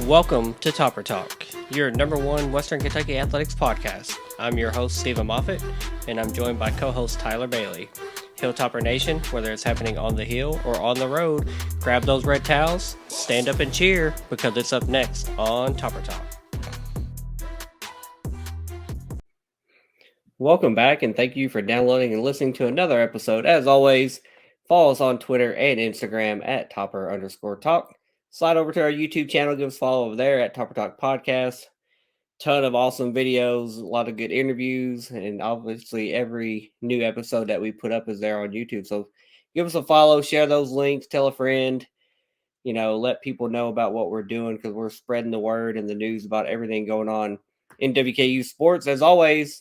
Welcome to Topper Talk, your number one Western Kentucky athletics podcast. I'm your host, Stephen Moffitt, and I'm joined by co-host Tyler Bailey. Hilltopper Nation, whether it's happening on the hill or on the road, grab those red towels, stand up and cheer, because it's up next on Topper Talk. Welcome back, and thank you for downloading and listening to another episode. As always, follow us on Twitter and Instagram at Topper_Talk. Slide over to our YouTube channel, give us a follow over there at Topper Talk Podcast. Ton of awesome videos, a lot of good interviews, and obviously every new episode that we put up is there on YouTube. So give us a follow, share those links, tell a friend, let people know about what we're doing, because we're spreading the word and the news about everything going on in WKU sports. As always,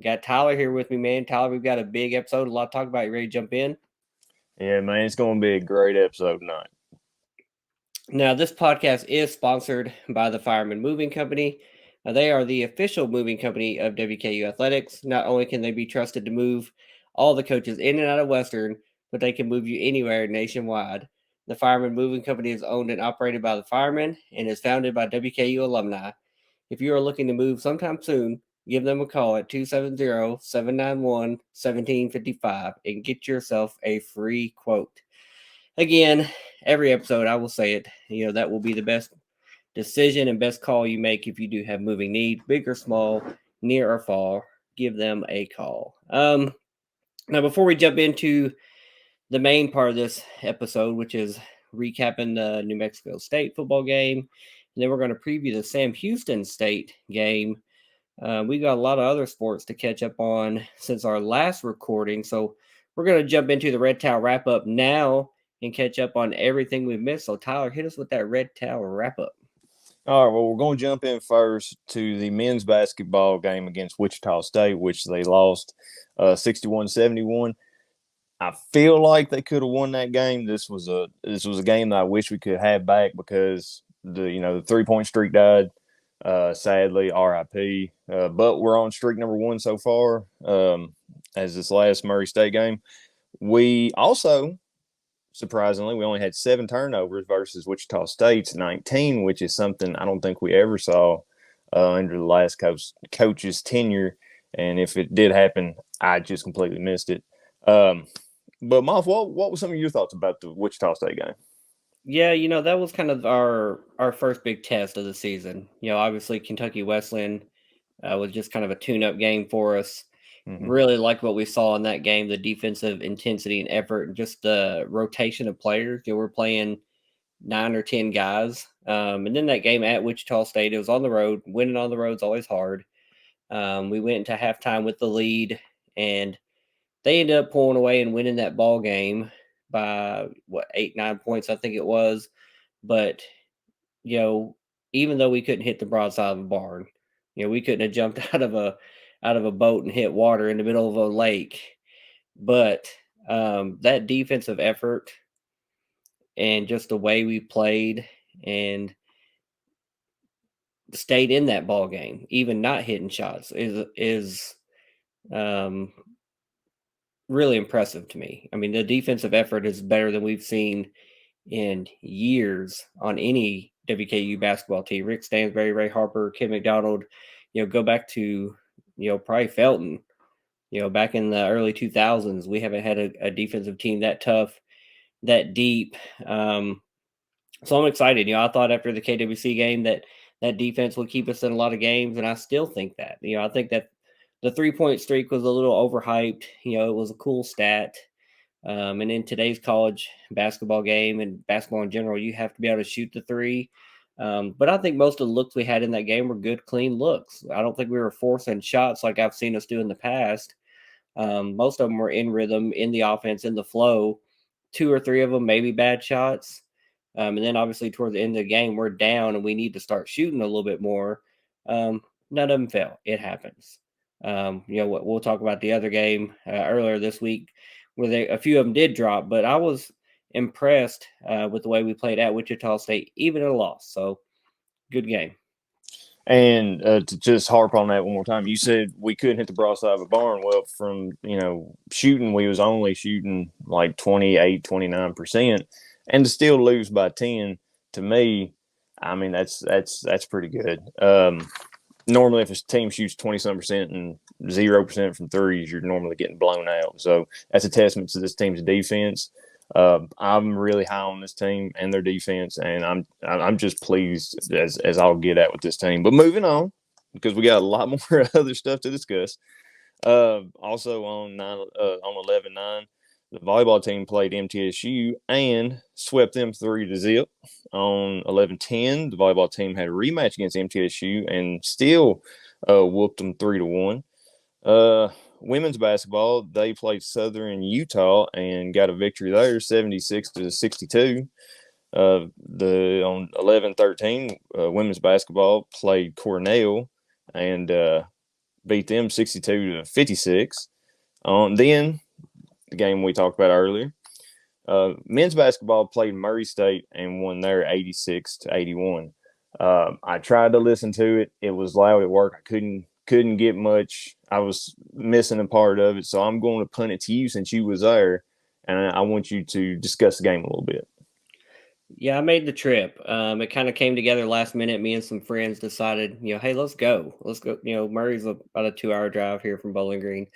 got Tyler here with me, man. Tyler, we've got a big episode, a lot to talk about. You ready to jump in? Yeah, man, it's going to be a great episode tonight. Now, this podcast is sponsored by the Fireman Moving Company. They are the official moving company of WKU Athletics. Not only can they be trusted to move all the coaches in and out of Western, but they can move you anywhere nationwide. The Fireman Moving Company is owned and operated by the firemen and is founded by WKU alumni. If you are looking to move sometime soon, give them a call at 270-791-1755 and get yourself a free quote. Again, every episode, I will say it, that will be the best decision and best call you make if you do have moving needs, big or small, near or far. Give them a call. Now, before we jump into the main part of this episode, which is recapping the New Mexico State football game, and then we're going to preview the Sam Houston State game. We got a lot of other sports to catch up on since our last recording, so we're going to jump into the Red Towel wrap-up now and catch up on everything we've missed. So, Tyler, hit us with that Red Towel wrap-up. All right, well, we're going to jump in first to the men's basketball game against Wichita State, which they lost 61-71. I feel like they could have won that game. This was a game that I wish we could have back, because the 3-point streak died. Sadly, RIP. But we're on streak number 1 so far. As this last Murray State game, we also, surprisingly, we only had 7 turnovers versus Wichita State's 19, which is something I don't think we ever saw under the last coach's tenure. And if it did happen, I just completely missed it. But, Moff, what were some of your thoughts about the Wichita State game? Yeah, that was kind of our first big test of the season. Obviously, Kentucky Wesleyan was just kind of a tune-up game for us. Mm-hmm. Really liked what we saw in that game, the defensive intensity and effort, and just the rotation of players. We're playing 9 or 10 guys. And then that game at Wichita State, it was on the road. Winning on the road is always hard. We went into halftime with the lead, and they ended up pulling away and winning that ball game by 8-9 points, I think it was. But even though we couldn't hit the broadside of the barn, we couldn't have jumped out of a boat and hit water in the middle of a lake. But that defensive effort and just the way we played and stayed in that ball game, even not hitting shots, is really impressive to me. I mean, the defensive effort is better than we've seen in years on any WKU basketball team. Rick Stansbury, Ray Harper, Kim McDonald, go back to, probably Felton, back in the early 2000s. We haven't had a defensive team that tough, that deep. So I'm excited. I thought after the KWC game that defense would keep us in a lot of games, and I still think that. I think that the 3-point streak was a little overhyped. It was a cool stat. And in today's college basketball game and basketball in general, you have to be able to shoot the 3. But I think most of the looks we had in that game were good, clean looks. I don't think we were forcing shots like I've seen us do in the past. Most of them were in rhythm, in the offense, in the flow. 2 or 3 of them, maybe bad shots. And then obviously towards the end of the game, we're down and we need to start shooting a little bit more. None of them fell. It happens. We'll talk about the other game earlier this week where a few of them did drop, but I was impressed with the way we played at Wichita State, even in a loss. So good game. And to just harp on that one more time, you said we couldn't hit the broadside of a barn. Well, from, shooting, we was only shooting like 28, 29%. And to still lose by 10, to me, I mean, that's pretty good. Normally, if a team shoots 20-some% and 0% from threes, you're normally getting blown out. So that's a testament to this team's defense. I'm really high on this team and their defense, and I'm just pleased as I'll get at with this team. But moving on, because we got a lot more other stuff to discuss. Also on 11-9, the volleyball team played MTSU and swept them 3-0. On 11-10, the volleyball team had a rematch against MTSU and still whooped them 3-1. Women's basketball, they played Southern Utah and got a victory there, 76-62. On 11-13, women's basketball played Cornell and beat them 62-56. Then the game we talked about earlier, men's basketball played Murray State and won there 86-81. I tried to listen to it. It was loud at work. I couldn't get much. I was missing a part of it, so I'm going to punt it to you since you was there, and I want you to discuss the game a little bit. Yeah, I made the trip. It kind of came together last minute. Me and some friends decided, hey, let's go. Let's go. Murray's about a 2-hour drive here from Bowling Green.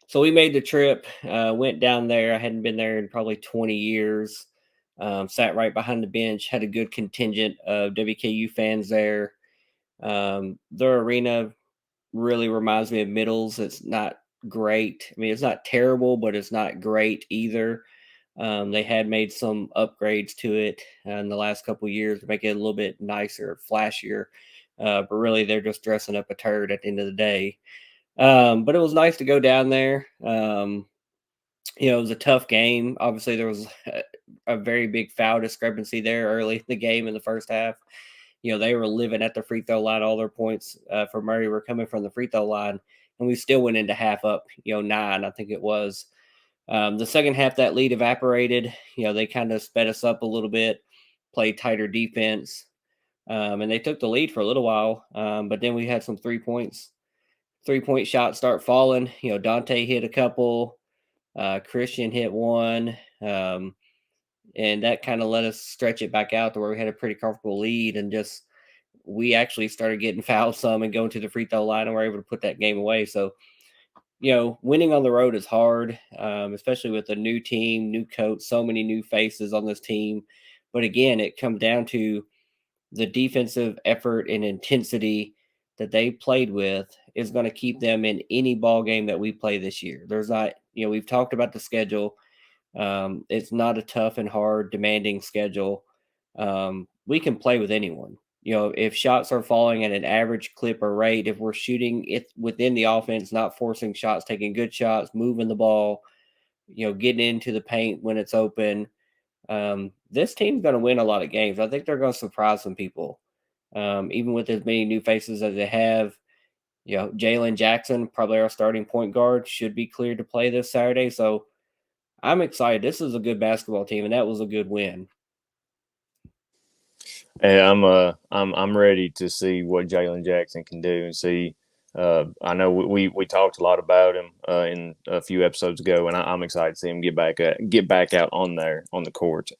So we made the trip, went down there. I hadn't been there in probably 20 years. Sat right behind the bench, had a good contingent of WKU fans there. Their arena really reminds me of Middles. It's not great. I mean, it's not terrible, but it's not great either. They had made some upgrades to it in the last couple of years to make it a little bit nicer, flashier. But really, they're just dressing up a turd at the end of the day. But it was nice to go down there. It was a tough game. Obviously, there was a very big foul discrepancy there early in the game in the first half. They were living at the free throw line. All their points for Murray were coming from the free throw line, and we still went into half up, 9, I think it was. The second half, that lead evaporated. They kind of sped us up a little bit, played tighter defense, and they took the lead for a little while. But then we had some 3-point shots start falling. Dante hit a couple, Christian hit one, and that kind of let us stretch it back out to where we had a pretty comfortable lead, and just we actually started getting fouled some and going to the free throw line, and we're able to put that game away. So, winning on the road is hard, especially with a new team, new coach, so many new faces on this team. But again, it comes down to the defensive effort and intensity that they played with is going to keep them in any ball game that we play this year. There's not, we've talked about the schedule. It's not a tough and hard, demanding schedule. We can play with anyone. If shots are falling at an average clip or rate, if we're shooting it within the offense, not forcing shots, taking good shots, moving the ball, getting into the paint when it's open, this team's going to win a lot of games. I think they're going to surprise some people, even with as many new faces as they have. Jalen Jackson, probably our starting point guard, should be cleared to play this Saturday. So I'm excited. This is a good basketball team, and that was a good win. Hey, I'm ready to see what Jalen Jackson can do and see. I know we talked a lot about him in a few episodes ago, and I'm excited to see him get back out on the court.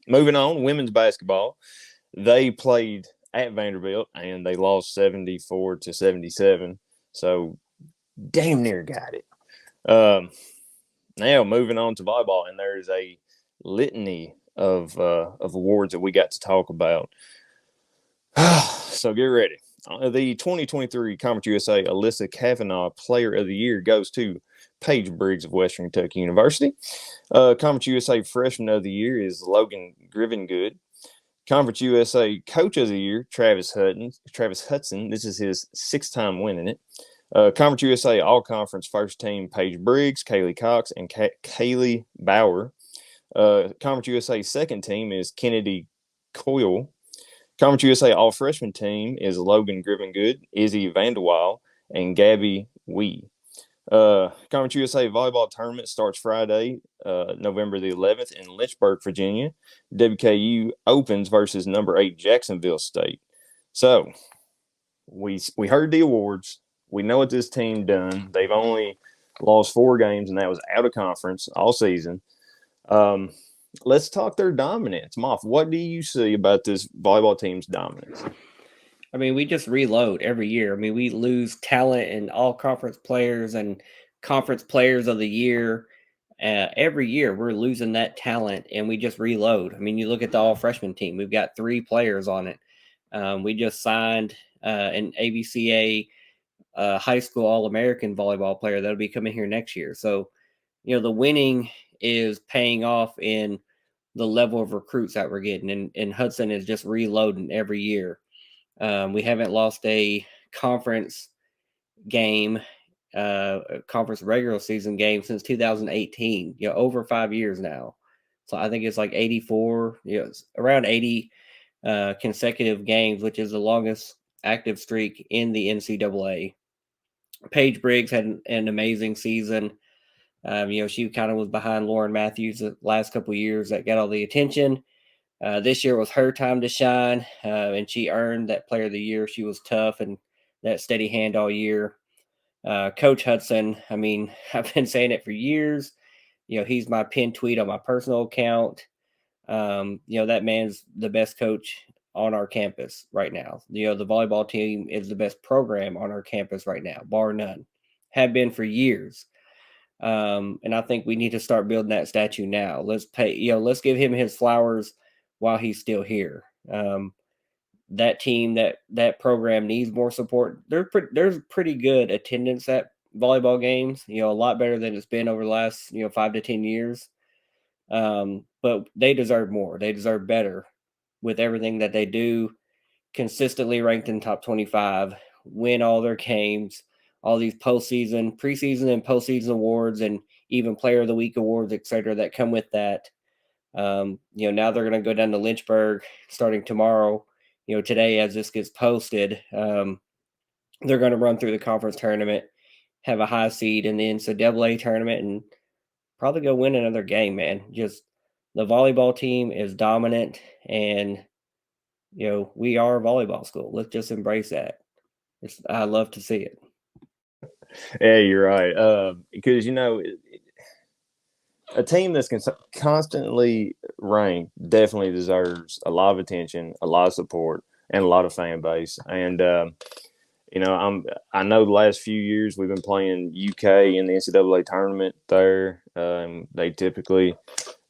Moving on, women's basketball, they played at Vanderbilt and they lost 74-77. So damn near got it. Now moving on to volleyball, and there is a litany of awards that we got to talk about. So get ready. The 2023 Conference USA Alyssa Kavanaugh Player of the Year goes to Paige Briggs of Western Kentucky University. Conference USA Freshman of the Year is Logan Grivengood. Conference USA Coach of the Year, Travis Hudson. This is his 6th time winning it. Conference USA All-Conference First Team, Paige Briggs, Kaylee Cox, and Kaylee Bauer. Conference USA Second Team is Kennedy Coyle. Conference USA All-Freshman Team is Logan Grivengood, Izzy Vanderweil, and Gabby Wee. Conference USA Volleyball Tournament starts Friday, November the 11th in Lynchburg, Virginia. WKU opens versus number 8 Jacksonville State. So we heard the awards. We know what this team done. They've only lost 4 games, and that was out of conference all season. let's talk their dominance. Moff, what do you see about this volleyball team's dominance? I mean, we just reload every year. I mean, we lose talent and all conference players and conference players of the year. Every year, we're losing that talent and we just reload. I mean, you look at the all freshman team, we've got 3 players on it. We just signed an ABCA high school All American volleyball player that'll be coming here next year. So, the winning is paying off in the level of recruits that we're getting. And Hudson is just reloading every year. We haven't lost a conference game, a conference regular season game since 2018. Over 5 years now. So I think it's like 84. It's around 80 consecutive games, which is the longest active streak in the NCAA. Paige Briggs had an amazing season. She kind of was behind Lauren Matthews the last couple of years that got all the attention. This year was her time to shine, and she earned that Player of the Year. She was tough and that steady hand all year. Coach Hudson, I mean, I've been saying it for years. He's my pinned tweet on my personal account. That man's the best coach on our campus right now. The volleyball team is the best program on our campus right now, bar none. Have been for years. And I think we need to start building that statue now. Let's let's give him his flowers while he's still here. That team, that program needs more support. There's pretty good attendance at volleyball games, a lot better than it's been over the last, 5 to 10 years. But they deserve more. They deserve better with everything that they do. Consistently ranked in top 25, win all their games, all these preseason and postseason awards, and even player of the week awards, etc. that come with that. Now they're going to go down to Lynchburg starting tomorrow. Today as this gets posted, they're going to run through the conference tournament, have a high seed in the NCAA tournament, and probably go win another game, man. Just the volleyball team is dominant, and we are a volleyball school. Let's just embrace that. I love to see it. Yeah, you're right. Because a team that's constantly ranked definitely deserves a lot of attention, a lot of support, and a lot of fan base. And I know the last few years we've been playing UK in the NCAA tournament there. They typically,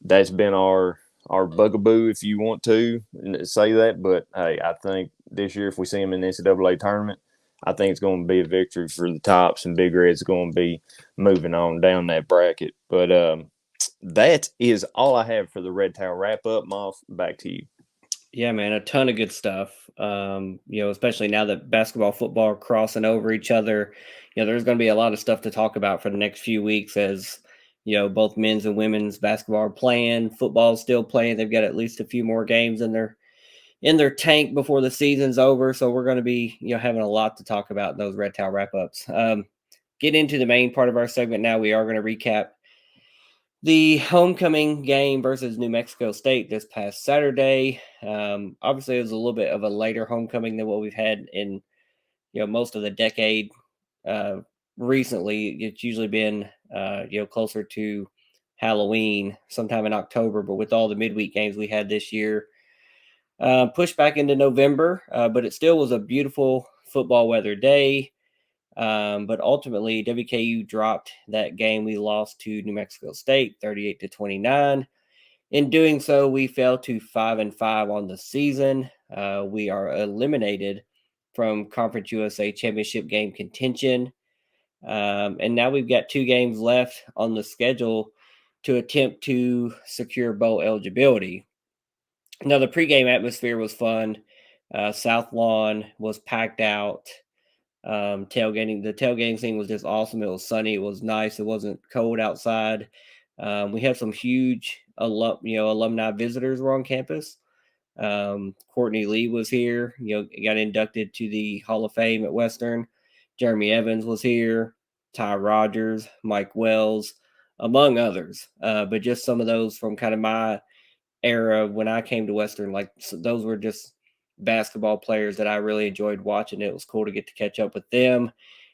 that's been our bugaboo, if you want to say that. But hey, I think this year if we see them in the NCAA tournament, I think it's going to be a victory for the Tops, and Big Red's going to be moving on down that bracket. But that is all I have for the Red Towel wrap up. Moff, back to you. Yeah, man, a ton of good stuff. Especially now that basketball, football are crossing over each other. There's going to be a lot of stuff to talk about for the next few weeks as both men's and women's basketball are playing. Football's still playing. They've got at least a few more games in their tank before the season's over. So we're going to be having a lot to talk about in those Red Towel wrap ups. Get into the main part of our segment now. We are going to recap the homecoming game versus New Mexico State this past Saturday. Obviously, it was a little bit of a later homecoming than what we've had in most of the decade. Recently, it's usually been closer to Halloween, sometime in October. But with all the midweek games we had this year, pushed back into November. But it still was a beautiful football weather day. But ultimately, WKU dropped that game. We lost to New Mexico State, 38-29. In doing so, we fell to 5-5 on the season. We are eliminated from Conference USA Championship game contention. And now we've got 2 games left on the schedule to attempt to secure bowl eligibility. Now, the pregame atmosphere was fun. South Lawn was packed out. The tailgating scene was just awesome. It was sunny. It was nice. It wasn't cold outside. We had some huge alumni visitors were on campus. Courtney Lee was here, got inducted to the Hall of Fame at Western. Jeremy Evans was here, Ty Rogers, Mike Wells, among others. But just some of those from kind of my era when I came to Western, those were just basketball players that I really enjoyed watching. It was cool to get to catch up with them,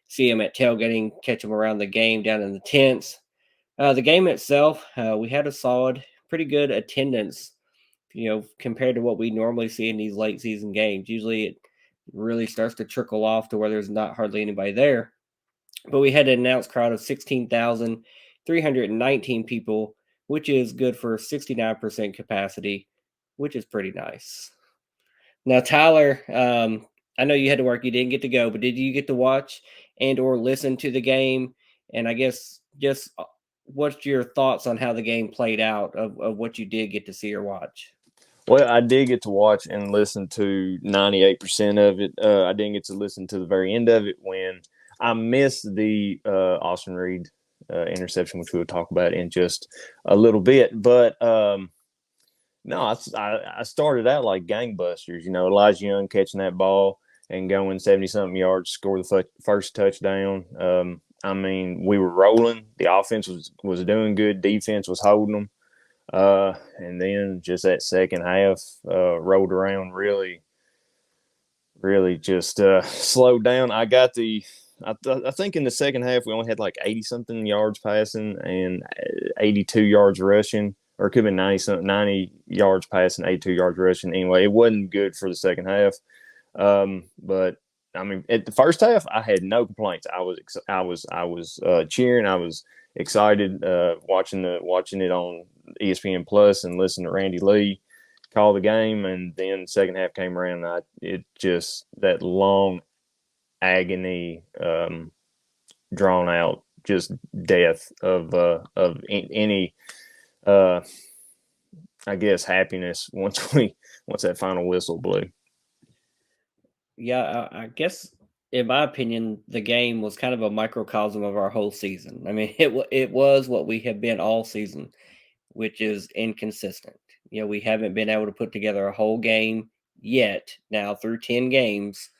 see them at tailgating, catch them around the game down in the tents. The game itself, we had a pretty good attendance, compared to what we normally see in these late season games. Usually it really starts to trickle off to where there's not hardly anybody there. But we had an announced crowd of 16,319 people, which is good for 69% capacity, which is pretty nice. Now, Tyler, I know you had to work. You didn't get to go, but did you get to watch and or listen to the game? And I guess just what's your thoughts on how the game played out of what you did get to see or watch? Well, I did get to watch and listen to 98% of it. I didn't get to listen to the very end of it when I missed the Austin Reed interception, which we'll talk about in just a little bit. But no, I started out like gangbusters. Elijah Young catching that ball and going 70-something yards, score the first touchdown. I mean, we were rolling. The offense was doing good. Defense was holding them. And then just that second half rolled around really just slowed down. I think in the second half we only had like 80-something yards passing and 82 yards rushing, or it could have been 90 yards passing, 82 yards rushing. Anyway, it wasn't good for the second half. But I mean, at the first half, I had no complaints. I was cheering. I was excited watching it on ESPN Plus and listening to Randy Lee call the game. And then the second half came around. And that long agony, drawn out, just death of any, I guess, happiness once that final whistle blew. Yeah, I guess in my opinion, the game was kind of a microcosm of our whole season. I mean, it was what we have been all season, which is inconsistent. We haven't been able to put together a whole game yet. Now through 10 games,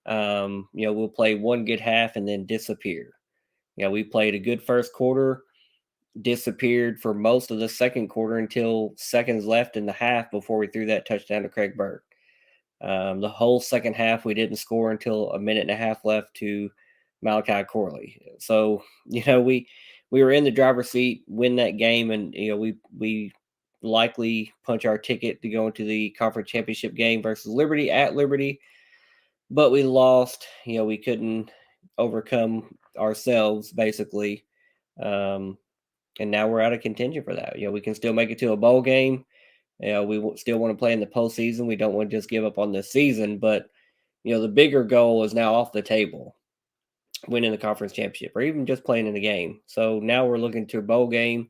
we'll play one good half and then disappear. We played a good first quarter, disappeared for most of the second quarter until seconds left in the half before we threw that touchdown to Craig Burt. The whole second half, we didn't score until a minute and a half left to Malachi Corley. So, we were in the driver's seat, win that game, and we likely punch our ticket to go into the conference championship game versus Liberty at Liberty, but we lost. We couldn't overcome ourselves basically, and now we're out of contention for that. We can still make it to a bowl game. We still want to play in the postseason. We don't want to just give up on this season, but the bigger goal is now off the table, winning the conference championship or even just playing in the game. So now we're looking to a bowl game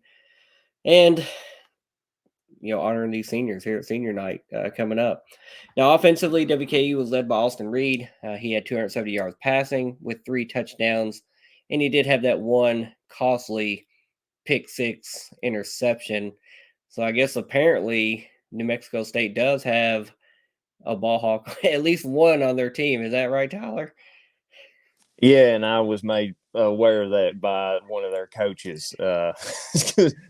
and, honoring these seniors here at senior night coming up. Now, offensively, WKU was led by Austin Reed. He had 270 yards passing with 3 touchdowns, and he did have that one costly pick 6 interception. So I guess apparently New Mexico State does have a ball hawk, at least one on their team. Is that right, Tyler? Yeah, and I was made aware of that by one of their coaches.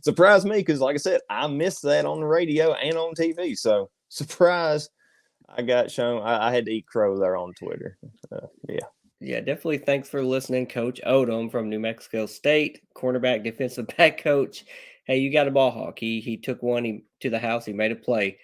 Surprised me because, like I said, I missed that on the radio and on TV. So, surprise, I got shown. I had to eat crow there on Twitter. Yeah. Yeah, definitely. Thanks for listening, Coach Odom from New Mexico State, cornerback, defensive back coach. Hey, you got a ball hawk. He took one to the house. He made a play.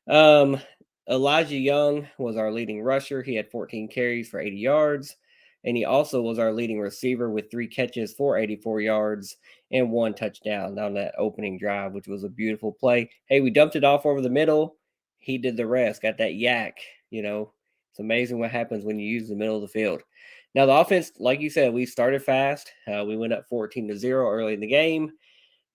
Elijah Young was our leading rusher. He had 14 carries for 80 yards. And he also was our leading receiver with 3 catches for 84 yards and 1 touchdown on that opening drive, which was a beautiful play. Hey, we dumped it off over the middle. He did the rest, got that yak. It's amazing what happens when you use the middle of the field. Now, the offense, like you said, we started fast. We went up 14-0 early in the game.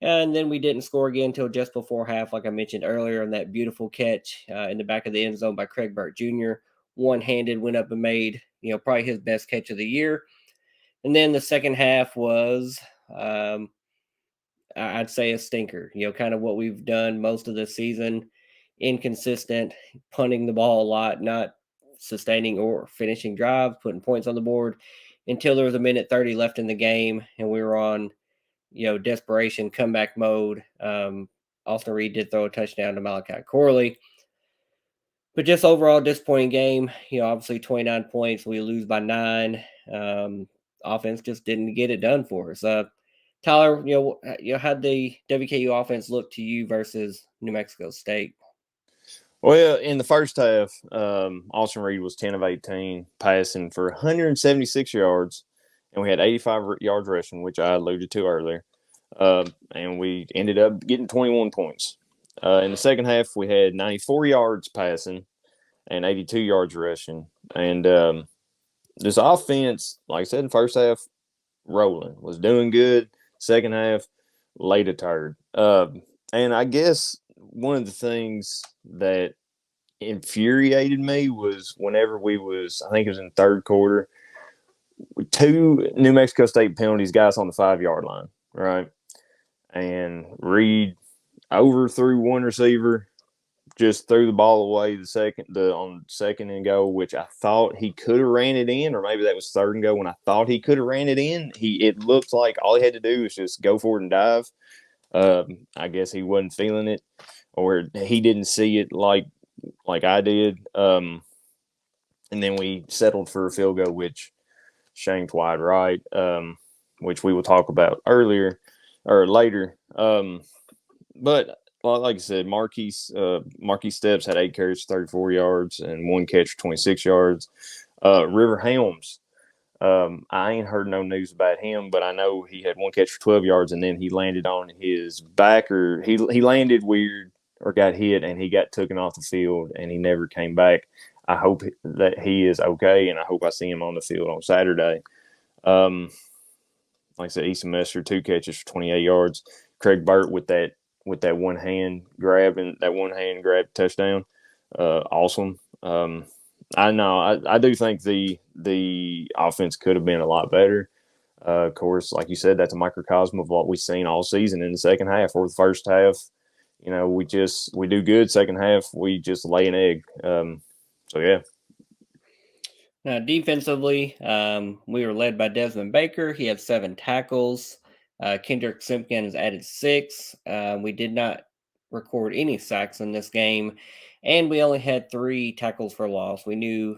And then we didn't score again until just before half, like I mentioned earlier, on that beautiful catch in the back of the end zone by Craig Burt Jr. One-handed, went up and made, probably his best catch of the year. And then the second half was, I'd say, a stinker. Kind of what we've done most of the season, inconsistent, punting the ball a lot, not sustaining or finishing drives, putting points on the board until there was a minute 30 left in the game, and we were on desperation comeback mode. Austin Reed did throw a touchdown to Malachi Corley. But just overall disappointing game. Obviously 29 points. We lose by 9. Offense just didn't get it done for us. Tyler, how'd the WKU offense look to you versus New Mexico State? Well, in the first half, Austin Reed was 10 of 18, passing for 176 yards, and we had 85 yards rushing, which I alluded to earlier. And we ended up getting 21 points. In the second half, we had 94 yards passing and 82 yards rushing. And this offense, like I said, in the first half, rolling, was doing good. Second half, late a turd. And I guess one of the things that infuriated me was whenever I think it was in the third quarter, 2 New Mexico State penalties, guys on the 5-yard line, right? And Reed overthrew one receiver, just threw the ball away on second and goal, which I thought he could have ran it in, or maybe that was third and goal when I thought he could have ran it in. It looked like all he had to do was just go for it and dive. I guess he wasn't feeling it, or he didn't see it like I did. And then we settled for a field goal, which shanked wide right, which we will talk about later. But like I said, Marquis Steps had 8 carries, 34 yards, and 1 catch for 26 yards. River Helms, I ain't heard no news about him, but I know he had 1 catch for 12 yards, and then he landed on his back, or he landed weird or got hit, and he got taken off the field, and he never came back. I hope that he is okay, and I hope I see him on the field on Saturday. Like I said, Easton Messer, 2 catches for 28 yards. Craig Burt with that one hand grab touchdown. Awesome. I know. I do think the offense could have been a lot better. Of course, like you said, that's a microcosm of what we've seen all season in the second half or the first half. We do good. Second half, we just lay an egg. So, yeah. Now, defensively, we were led by Desmond Baker. He had 7 tackles. Kendrick Simpkins added 6. We did not record any sacks in this game, and we only had 3 tackles for loss. We knew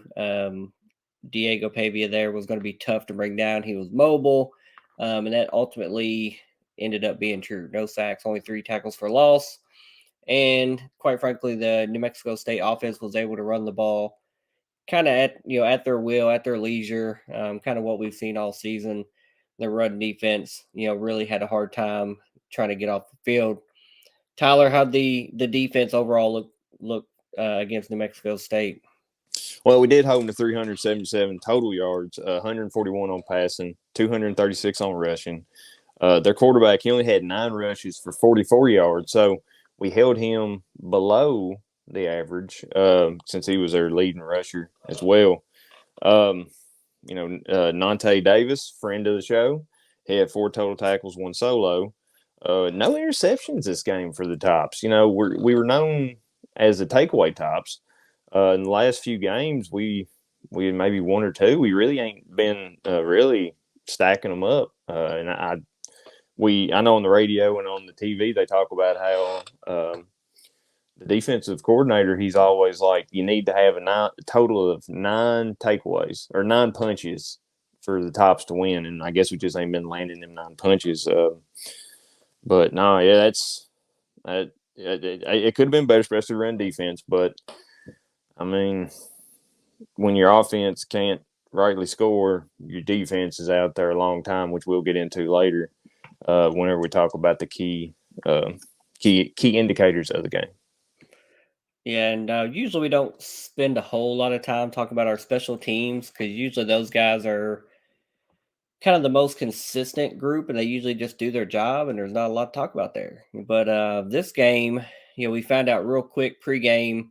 Diego Pavia there was going to be tough to bring down. He was mobile, and that ultimately ended up being true. No sacks, only 3 tackles for loss. And quite frankly, the New Mexico State offense was able to run the ball kind of at their will, at their leisure, kind of what we've seen all season. The run defense, really had a hard time trying to get off the field. Tyler, how'd the defense overall look against New Mexico State? Well, we did hold them to 377 total yards, 141 on passing, 236 on rushing. Their quarterback, he only had 9 rushes for 44 yards, so we held him below the average since he was their leading rusher as well. Nante Davis, friend of the show, he had 4 total tackles, 1 solo. No interceptions this game for the Tops. We were known as the takeaway Tops. In the last few games, we had maybe 1 or 2. We really ain't been really stacking them up. And I know on the radio and on the TV they talk about how the defensive coordinator, he's always like, you need to have a total of 9 takeaways or 9 punches for the Tops to win. And I guess we just ain't been landing them 9 punches. But no, yeah, it could have been better, especially run defense. But I mean, when your offense can't rightly score, your defense is out there a long time, which we'll get into later whenever we talk about the key indicators of the game. Yeah, and usually we don't spend a whole lot of time talking about our special teams because usually those guys are kind of the most consistent group and they usually just do their job and there's not a lot to talk about there. But this game, we found out real quick pregame.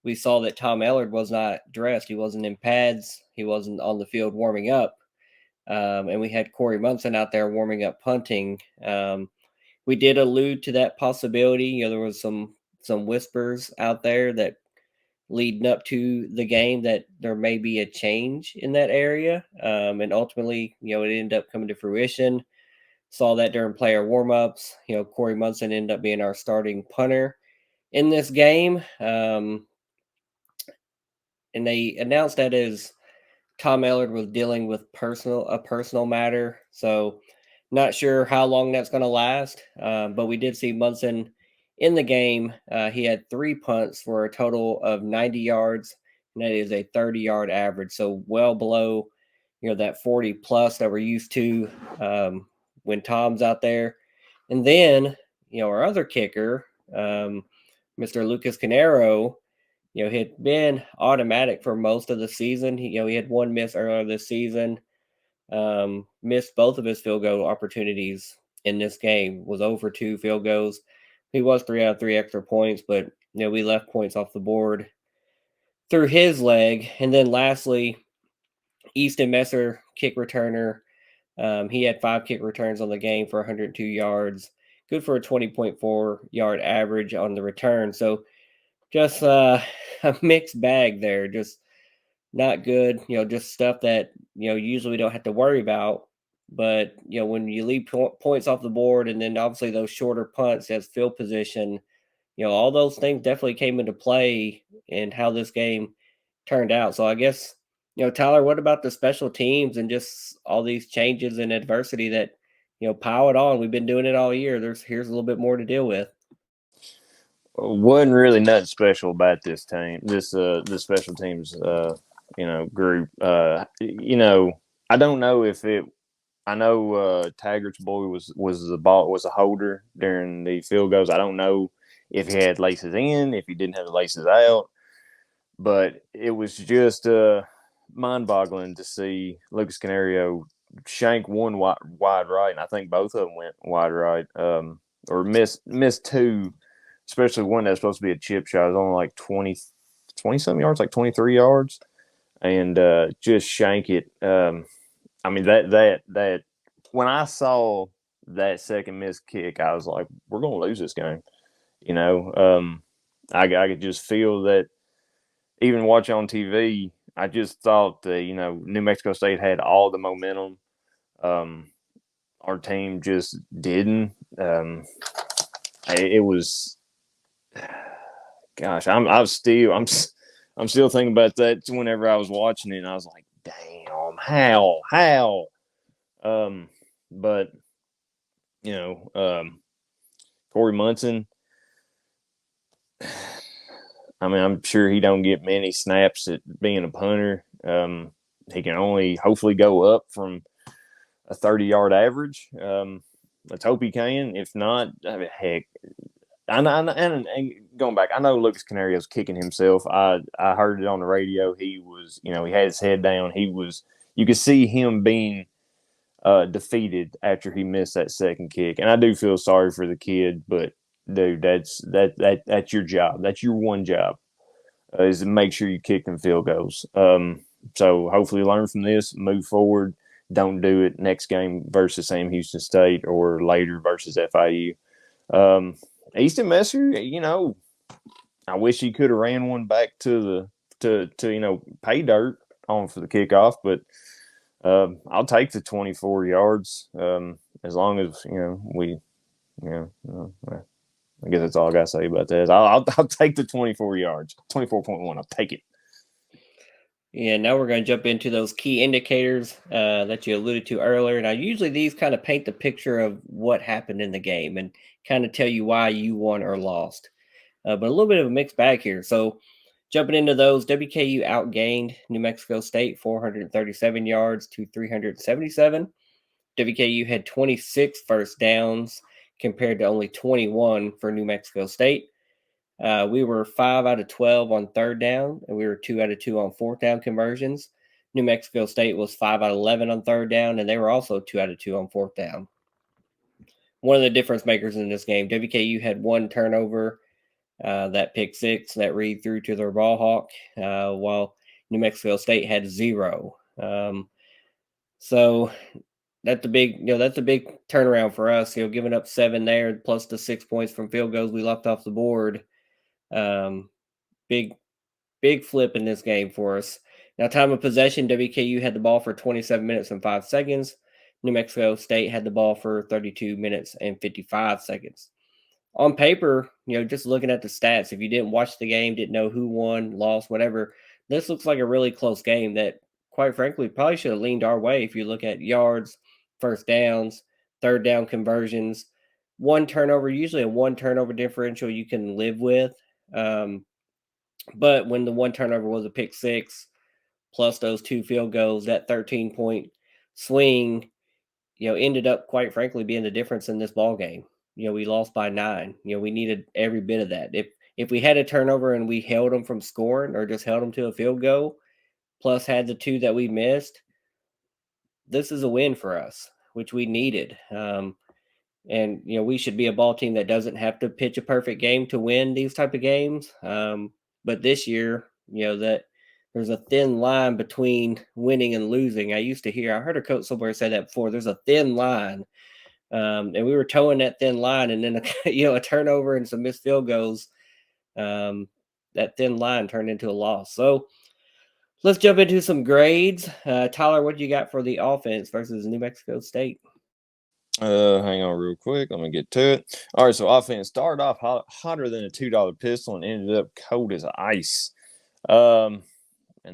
We saw that Tom Ellard was not dressed. He wasn't in pads. He wasn't on the field warming up. And we had Corey Munson out there warming up punting. We did allude to that possibility. There was some whispers out there that leading up to the game that there may be a change in that area. And ultimately, it ended up coming to fruition. Saw that during player warmups. Corey Munson ended up being our starting punter in this game. And they announced that as Tom Ellard was dealing with a personal matter. So Not sure how long that's going to last, but we did see Munson in the game. He had 3 punts for a total of 90 yards, and that is a 30-yard average. So well below, that 40 plus that we're used to when Tom's out there. And then, our other kicker, Mr. Lucas Canero, had been automatic for most of the season. He had one miss earlier this season. Missed both of his field goal opportunities in this game, was over 2 field goals. He was 3 out of 3 extra points, but we left points off the board through his leg. And then lastly, Easton Messer, kick returner. He had 5 kick returns on the game for 102 yards, good for a 20.4 yard average on the return. So just a mixed bag there. Just not good, just stuff that, usually we don't have to worry about. But, when you leave points off the board and then obviously those shorter punts as field position, all those things definitely came into play in how this game turned out. So I guess, Tyler, what about the special teams and just all these changes and adversity that, pile it on? We've been doing it all year. Here's a little bit more to deal with. Wasn't really nothing special about this team, this special teams group. I don't know if it. I know Taggart's boy was a holder during the field goals. I don't know if he had laces in, if he didn't have the laces out, but it was just mind-boggling to see Lucas Canario shank one wide right, and I think both of them went wide right, or missed 2. Especially one that's supposed to be a chip shot. It was only like 20 some yards, like 23 yards, and just shank it. I mean, that when I saw that second missed kick, I was like, we're going to lose this game. I could just feel that. Even watching on TV, I just thought that, New Mexico State had all the momentum. Our team just didn't. It was. Gosh, I'm still thinking about that whenever I was watching it, and I was like, damn, how? But Corey Munson, I mean, I'm sure he don't get many snaps at being a punter. He can only hopefully go up from a 30-yard average. Let's hope he can. If not, I mean, heck. And going back, I know Lucas Canario's kicking himself. I heard it on the radio. He was, he had his head down. You could see him being defeated after he missed that second kick. And I do feel sorry for the kid, but dude, that's your job. That's your one job, is to make sure you kick them field goals. So hopefully learn from this, move forward. Don't do it next game versus Sam Houston State or later versus FIU. Easton Messer, I wish he could have ran one back to pay dirt on for the kickoff, but I'll take the 24 yards as long as I guess that's all I got to say about that. I'll take the 24 yards, 24.1. I'll take it. Yeah, now we're going to jump into those key indicators that you alluded to earlier. Now, usually these kind of paint the picture of what happened in the game and kind of tell you why you won or lost. But a little bit of a mixed bag here. So jumping into those, WKU outgained New Mexico State 437 yards to 377. WKU had 26 first downs compared to only 21 for New Mexico State. We were 5 out of 12 on third down, and we were 2 out of 2 on fourth down conversions. New Mexico State was 5 out of 11 on third down, and they were also 2 out of 2 on fourth down. One of the difference makers in this game, WKU had 1 turnover, that pick six that read through to their ball hawk, while New Mexico State had 0. So that's a big turnaround for us. Giving up 7 there, plus the 6 points from field goals we left off the board. Big flip in this game for us. Now, time of possession, WKU had the ball for 27 minutes and 5 seconds. New Mexico State had the ball for 32 minutes and 55 seconds. On paper, just looking at the stats, if you didn't watch the game, didn't know who won, lost, whatever, this looks like a really close game that, quite frankly, probably should have leaned our way if you look at yards, first downs, third down conversions, one turnover, usually a one turnover differential you can live with. Um, but when the one turnover was a pick six plus those two field goals, that 13-point swing, ended up quite frankly being the difference in this ball game. We lost by 9. We needed every bit of that. If we had a turnover and we held them from scoring or just held them to a field goal, plus had the two that we missed, this is a win for us, which we needed. And we should be a ball team that doesn't have to pitch a perfect game to win these type of games. But this year, that there's a thin line between winning and losing. I heard a coach somewhere say that before. There's a thin line, and we were towing that thin line, and then a turnover and some missed field goals. That thin line turned into a loss. So let's jump into some grades. Tyler, what do you got for the offense versus New Mexico State? Hang on real quick. Let me get to it. All right, so offense started off hotter than a $2 pistol and ended up cold as ice. And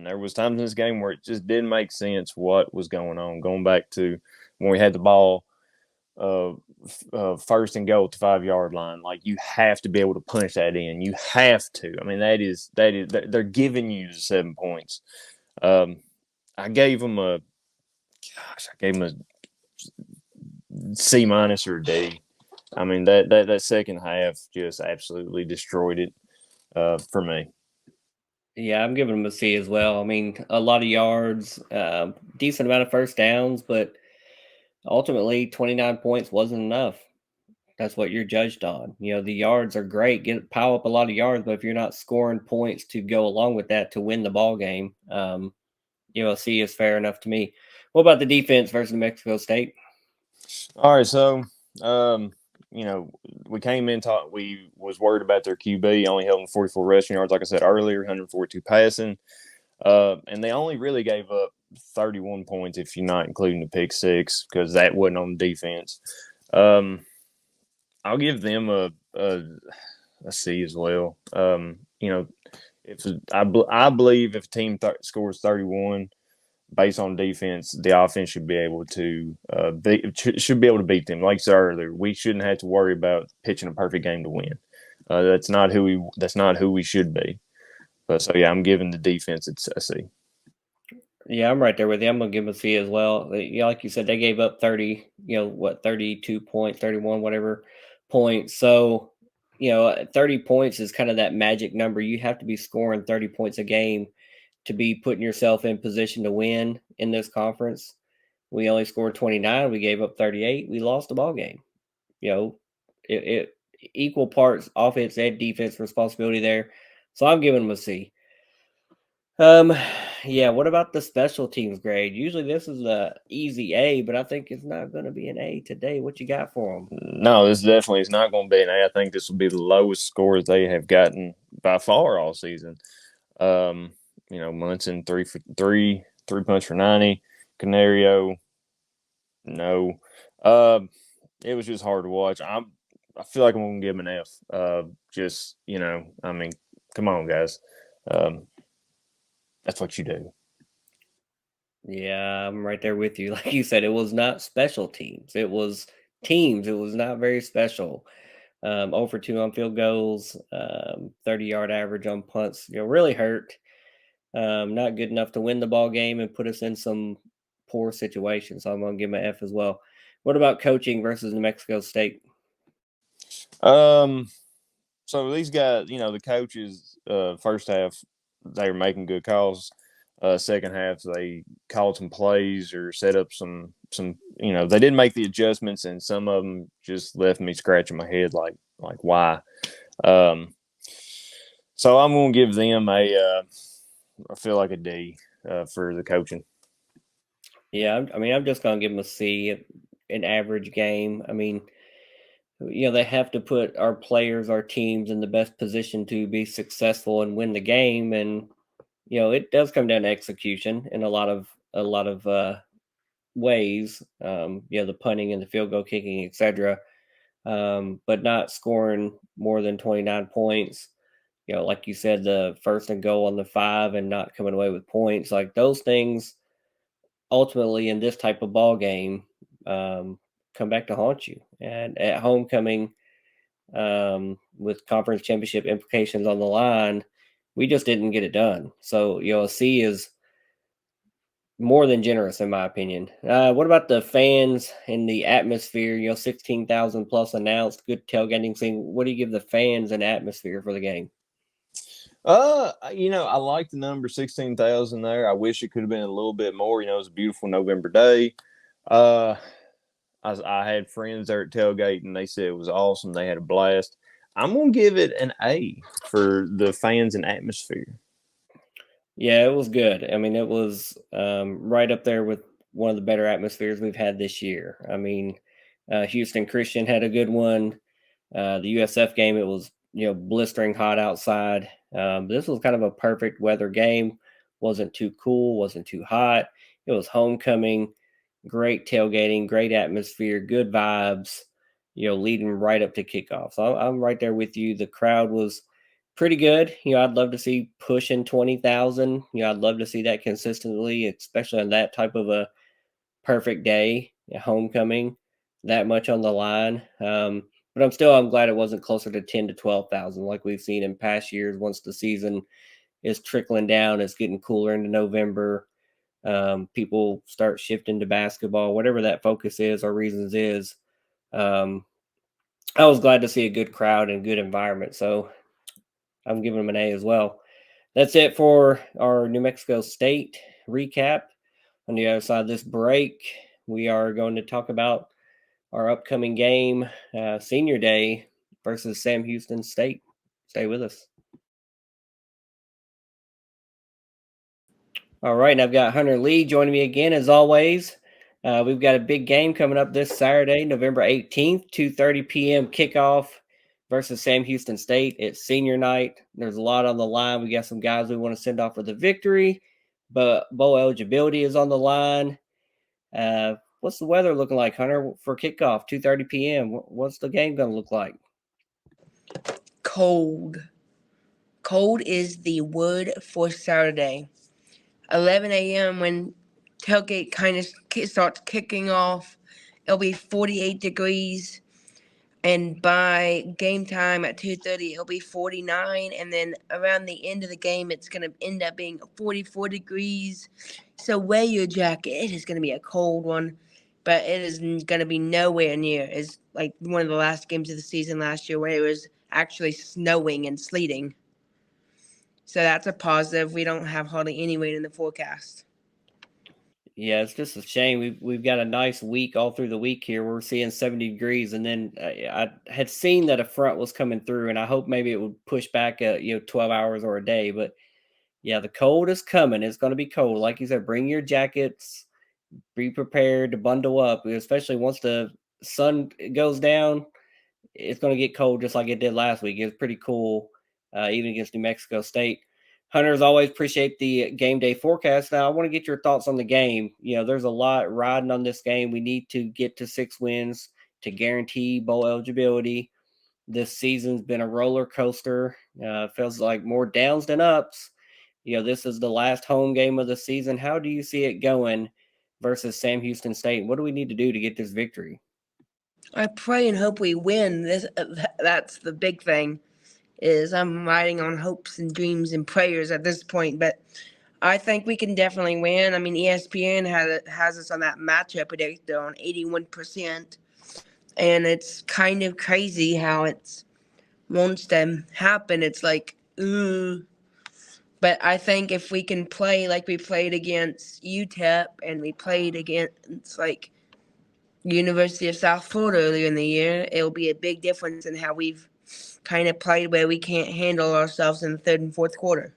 there was times in this game where it just didn't make sense what was going on. Going back to when we had the ball first and goal at the 5-yard line, like you have to be able to punch that in. You have to. I mean, that is they're giving you the 7 points. I gave them a C- or a D. I mean, that second half just absolutely destroyed it for me. Yeah, I'm giving them a C as well. I mean, a lot of yards, decent amount of first downs, but ultimately 29 points wasn't enough. That's what you're judged on. The yards are great, pile up a lot of yards, but if you're not scoring points to go along with that to win the ball game, a C is fair enough to me. What about the defense versus New Mexico State? All right, so we came in we was worried about their QB, only held 44 rushing yards, like I said earlier, 142 passing, and they only really gave up 31 points if you're not including the pick six because that wasn't on defense. I'll give them a C as well. I believe if a team scores 31 based on defense, the offense should be able to beat them. Like I said earlier, we shouldn't have to worry about pitching a perfect game to win. That's not who we should be. So yeah, I'm giving the defense a C. Yeah, I'm right there with you. I'm gonna give them a C as well. Like you said, they gave up 30, 32 points, 31, whatever points. So, 30 points is kind of that magic number. You have to be scoring 30 points a game to be putting yourself in position to win in this conference. We only scored 29. We gave up 38. We lost the ball game. It equal parts offense and defense responsibility there. So I'm giving them a C. Yeah. What about the special teams grade? Usually this is a easy A, but I think it's not going to be an A today. What you got for them? No, this definitely is not going to be an A. I think this will be the lowest scores they have gotten by far all season. Munson 3 for 3, 3 punch for 90. Canario, no. It was just hard to watch. I feel like I'm gonna give him an F. I mean, come on, guys. That's what you do. Yeah, I'm right there with you. Like you said, it was not special teams. It was teams. It was not very special. 0 for 2 on field goals, 30-yard average on punts. Really hurt. Not good enough to win the ball game and put us in some poor situations. So I'm going to give him an F as well. What about coaching versus New Mexico State? So these guys, the coaches, first half they were making good calls. Second half they called some plays or set up some. They didn't make the adjustments, and some of them just left me scratching my head like why. So I'm gonna give them I feel like a D for the coaching. Yeah, I mean, I'm just going to give them a C, an average game. I mean, they have to put our players, our teams in the best position to be successful and win the game. And, it does come down to execution in a lot of ways, the punting and the field goal kicking, etc. But not scoring more than 29 points. Like you said, the first and goal on the 5 and not coming away with points, like those things ultimately in this type of ball game, come back to haunt you. And at homecoming, with conference championship implications on the line, we just didn't get it done. So, a C is more than generous, in my opinion. What about the fans and the atmosphere? 16,000 plus announced, good tailgating scene. What do you give the fans and atmosphere for the game? I like the number 16,000 there. I wish it could have been a little bit more. It was a beautiful November day. I had friends there at tailgate, and they said it was awesome. They had a blast. I'm gonna give it an A for the fans and atmosphere. Yeah, it was good. I mean, it was right up there with one of the better atmospheres we've had this year. I mean, Houston Christian had a good one. The USF game, it was blistering hot outside. This was kind of a perfect weather game. Wasn't too cool, wasn't too hot. It was homecoming, great tailgating, great atmosphere, good vibes. Leading right up to kickoff. So I'm right there with you. The crowd was pretty good. I'd love to see pushing 20,000. I'd love to see that consistently, especially on that type of a perfect day, homecoming, that much on the line. But I'm glad it wasn't closer to 10 to 12,000 like we've seen in past years. Once the season is trickling down, it's getting cooler into November. People start shifting to basketball, whatever that focus is or reasons is. I was glad to see a good crowd and good environment. So I'm giving them an A as well. That's it for our New Mexico State recap. On the other side of this break, we are going to talk about our upcoming game, Senior Day versus Sam Houston State. Stay with us. All right, and I've got Hunter Lee joining me again as always. We've got a big game coming up this Saturday, November 18th, 2:30 p.m. kickoff versus Sam Houston State. It's senior night. There's a lot on the line. We got some guys we want to send off with a victory, but bowl eligibility is on the line. What's the weather looking like, Hunter, for kickoff, 2:30 p.m.? What's the game going to look like? Cold. Cold is the word for Saturday. 11 a.m. when tailgate kind of starts kicking off, it'll be 48 degrees. And by game time at 2:30, it'll be 49. And then around the end of the game, it's going to end up being 44 degrees. So wear your jacket. It is going to be a cold one, but it is going to be nowhere near as like one of the last games of the season last year where it was actually snowing and sleeting. So that's a positive. We don't have hardly any rain in the forecast. Yeah, it's just a shame. We've got a nice week all through the week here. We're seeing 70 degrees, and then I had seen that a front was coming through, and I hope maybe it would push back 12 hours or a day. But yeah, the cold is coming. It's going to be cold, like you said. Bring your jackets. Be prepared to bundle up, especially once the sun goes down. It's going to get cold just like it did last week. It was pretty cool, even against New Mexico State. Hunter, as always, appreciate the game day forecast. Now, I want to get your thoughts on the game. There's a lot riding on this game. We need to get to 6 wins to guarantee bowl eligibility. This season's been a roller coaster. Feels like more downs than ups. This is the last home game of the season. How do you see it going versus Sam Houston State? What do we need to do to get this victory? I pray and hope we win. That's the big thing. Is I'm riding on hopes and dreams and prayers at this point, but I think we can definitely win. I mean, ESPN has us on that matchup predictor on 81%, and it's kind of crazy how it's wants to happen. It's like, ooh. But I think if we can play like we played against UTEP and we played against like University of South Florida earlier in the year, it'll be a big difference in how we've kind of played where we can't handle ourselves in the third and fourth quarter.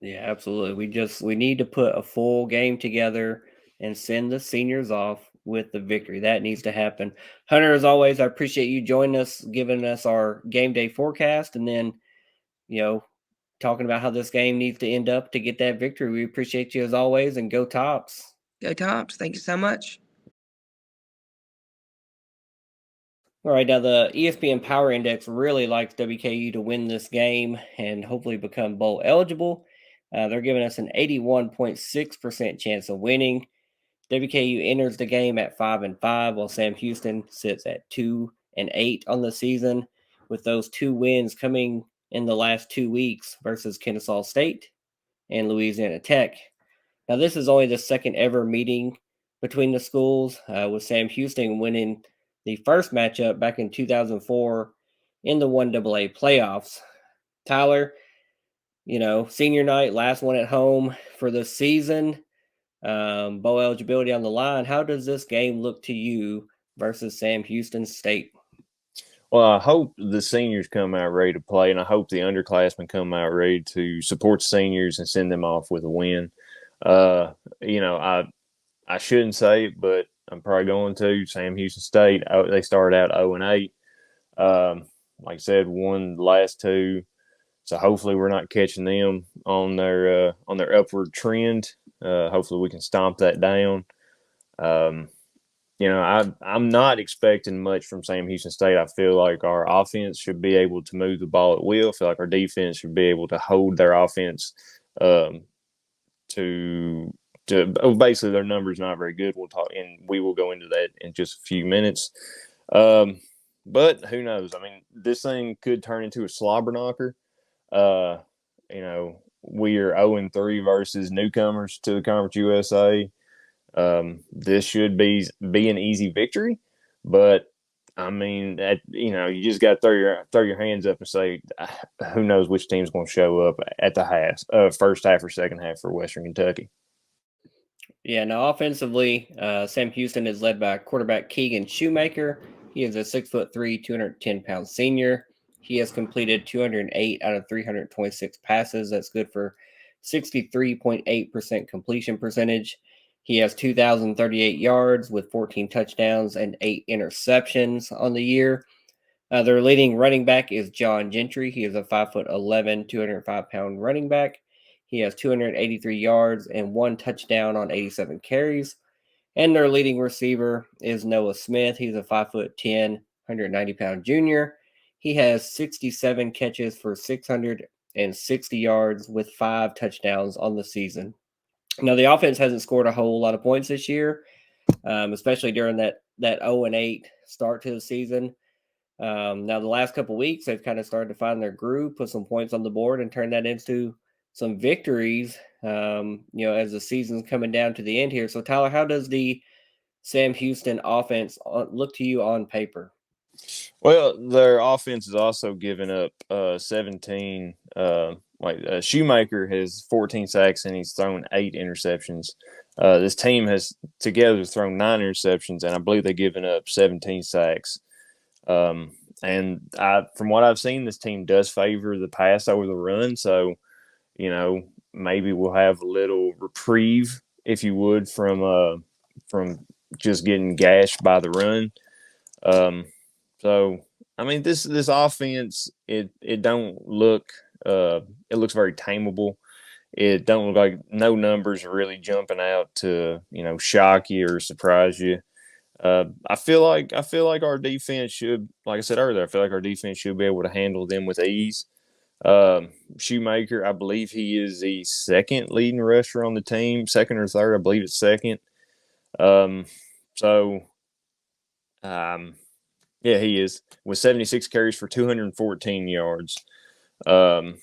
Yeah, absolutely. We need to put a full game together and send the seniors off with the victory. That needs to happen. Hunter, as always, I appreciate you joining us, giving us our game day forecast, and then, talking about how this game needs to end up to get that victory. We appreciate you as always, and go Tops. Go Tops. Thank you so much. All right, now the ESPN Power Index really likes WKU to win this game and hopefully become bowl eligible. They're giving us an 81.6% chance of winning. WKU enters the game at 5-5, while Sam Houston sits at 2-8 on the season, with those 2 wins coming in the last 2 weeks versus Kennesaw State and Louisiana Tech. Now, this is only the second ever meeting between the schools, with Sam Houston winning the first matchup back in 2004 in the 1AA playoffs. Tyler, senior night, last one at home for the season. Bowl eligibility on the line. How does this game look to you versus Sam Houston State? Well, I hope the seniors come out ready to play, and I hope the underclassmen come out ready to support the seniors and send them off with a win. I shouldn't say it, but I'm probably going to. Sam Houston State, they started out 0-8. Like I said, won the last 2. So hopefully we're not catching them on their upward trend. Hopefully we can stomp that down. I'm not expecting much from Sam Houston State. I feel like our offense should be able to move the ball at will. I feel like our defense should be able to hold their offense to basically their numbers not very good. We'll talk, and we will go into that in just a few minutes. But who knows? I mean, this thing could turn into a slobber knocker. We are 0-3 versus newcomers to the Conference USA. This should be an easy victory, but I mean, you just got to throw your hands up and say, who knows which team's going to show up at the first half or second half for Western Kentucky. Yeah, now offensively, Sam Houston is led by quarterback Keegan Shoemaker. He is a 6'3", 210-pound senior. He has completed 208 out of 326 passes. That's good for 63.8% completion percentage. He has 2,038 yards with 14 touchdowns and 8 interceptions on the year. Their leading running back is John Gentry. He is a 5'11", 205-pound running back. He has 283 yards and 1 touchdown on 87 carries. And their leading receiver is Noah Smith. He's a 5'10", 190-pound junior. He has 67 catches for 660 yards with 5 touchdowns on the season. Now, the offense hasn't scored a whole lot of points this year, especially during that 0-8 start to the season. Now, the last couple of weeks, they've kind of started to find their groove, put some points on the board, and turn that into some victories, as the season's coming down to the end here. So, Tyler, how does the Sam Houston offense look to you on paper? Well, their offense has also given up 17. Shoemaker has 14 sacks and he's thrown 8 interceptions. This team has together thrown 9 interceptions, and I believe they've given up 17 sacks. From what I've seen, this team does favor the pass over the run. So, maybe we'll have a little reprieve, if you would, from just getting gashed by the run. So I mean, this offense, it don't look it looks very tameable. It don't look like no numbers are really jumping out to shock you or surprise you. I feel like our defense should, like I said earlier, I feel like our defense should be able to handle them with ease. Shoemaker, I believe he is the second leading rusher on the team, second or third. I believe it's second. Yeah, he is, with 76 carries for 214 yards. I